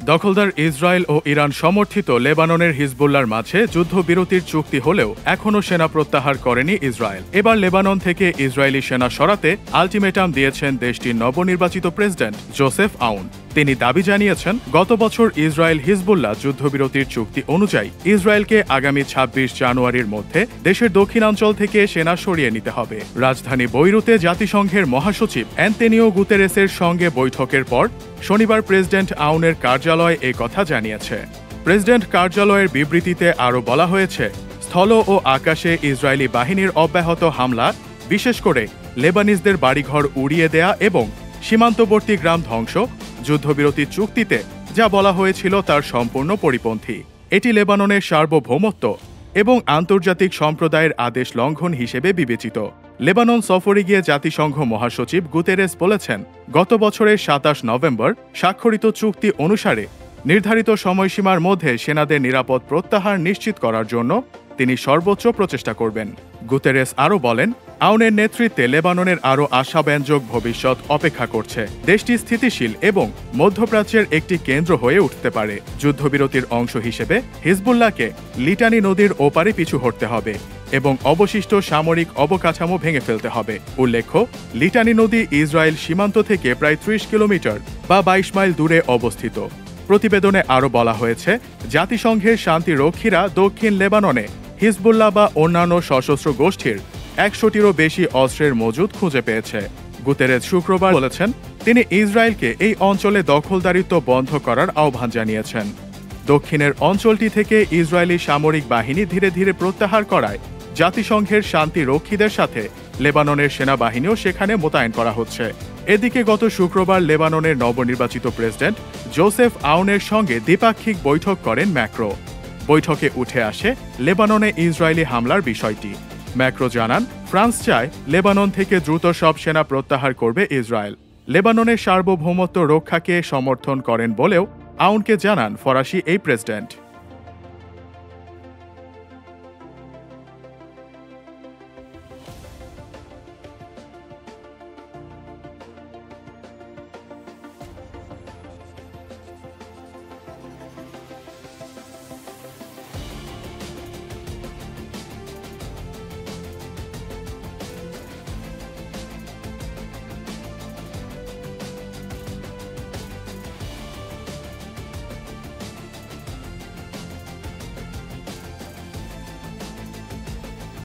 দখলদার ইসরায়েল ও ইরান সমর্থিত লেবাননের হিজবুল্লার মাঝে যুদ্ধবিরতির চুক্তি হলেও এখনও সেনা প্রত্যাহার করেনি ইসরায়েল। এবার লেবানন থেকে ইসরায়েলি সেনা সরাতে আলটিমেটাম দিয়েছেন দেশটির নবনির্বাচিত প্রেসিডেন্ট জোসেফ আউন। তিনি দাবি জানিয়েছেন, গত বছর ইসরায়েল হিজবুল্লাহ যুদ্ধবিরতির চুক্তি অনুযায়ী ইসরায়েলকে আগামী ২৬ জানুয়ারির মধ্যে দেশের দক্ষিণাঞ্চল থেকে সেনা সরিয়ে নিতে হবে। রাজধানী বৈরুতে জাতিসংঘের মহাসচিব অ্যান্তোনিও গুতেরেসের সঙ্গে বৈঠকের পর শনিবার প্রেসিডেন্ট আউনের কার্যালয় এই কথা জানিয়েছে। প্রেসিডেন্ট কার্যালয়ের বিবৃতিতে আরও বলা হয়েছে, স্থল ও আকাশে ইসরায়েলি বাহিনীর অব্যাহত হামলা, বিশেষ করে লেবানিজদের বাড়িঘর উড়িয়ে দেয়া এবং সীমান্তবর্তী গ্রাম ধ্বংস যুদ্ধবিরতির চুক্তিতে যা বলা হয়েছিল তার সম্পূর্ণ পরিপন্থী। এটি লেবাননের সার্বভৌমত্ব এবং আন্তর্জাতিক সম্প্রদায়ের আদেশ লঙ্ঘন হিসেবে বিবেচিত। লেবানন সফরে গিয়ে জাতিসংঘ মহাসচিব গুতেরেস বলেছেন, গত বছরের ২৭ নভেম্বর স্বাক্ষরিত চুক্তি অনুসারে নির্ধারিত সময়সীমার মধ্যে সেনাদের নিরাপদ প্রত্যাহার নিশ্চিত করার জন্য তিনি সর্বোচ্চ প্রচেষ্টা করবেন। গুতেরেস আরও বলেন, আউনের নেতৃত্বে লেবাননের আরও আশাব্যঞ্জক ভবিষ্যৎ অপেক্ষা করছে। দেশটি স্থিতিশীল এবং মধ্যপ্রাচ্যের একটি কেন্দ্র হয়ে উঠতে পারে। যুদ্ধবিরতির অংশ হিসেবে হিজবুল্লাহকে লিটানি নদীর ওপারে পিছু হটতে হবে এবং অবশিষ্ট সামরিক অবকাঠামো ভেঙে ফেলতে হবে। উল্লেখ্য, লিটানি নদী ইসরায়েল সীমান্ত থেকে প্রায় ৩০ কিলোমিটার বা ২২ মাইল দূরে অবস্থিত। প্রতিবেদনে আরও বলা হয়েছে, জাতিসংঘের শান্তিরক্ষীরা দক্ষিণ লেবাননে হিজবুল্লাহ বা অন্যান্য সশস্ত্র গোষ্ঠীর ১০০টিরও বেশি অস্ত্রের মজুদ খুঁজে পেয়েছে। গুতেরেস শুক্রবার বলেছেন, তিনি ইসরায়েলকে এই অঞ্চলে দখলদারিত্ব বন্ধ করার আহ্বান জানিয়েছেন। দক্ষিণের অঞ্চলটি থেকে ইসরায়েলি সামরিক বাহিনী ধীরে ধীরে প্রত্যাহার করায় জাতিসংঘের শান্তিরক্ষীদের সাথে লেবাননের সেনাবাহিনীও সেখানে মোতায়েন করা হচ্ছে। এদিকে গত শুক্রবার লেবাননের নবনির্বাচিত প্রেসিডেন্ট জোসেফ আউনের সঙ্গে দ্বিপাক্ষিক বৈঠক করেন ম্যাক্রো। বৈঠকে উঠে আসে লেবাননে ইসরায়েলি হামলার বিষয়টি। ম্যাক্রো জানান, ফ্রান্স চায় লেবানন থেকে দ্রুত সব সেনা প্রত্যাহার করবে ইসরায়েল। লেবাননের সার্বভৌমত্ব রক্ষাকে সমর্থন করেন বলেও আউনকে জানান ফরাসি এই প্রেসিডেন্ট।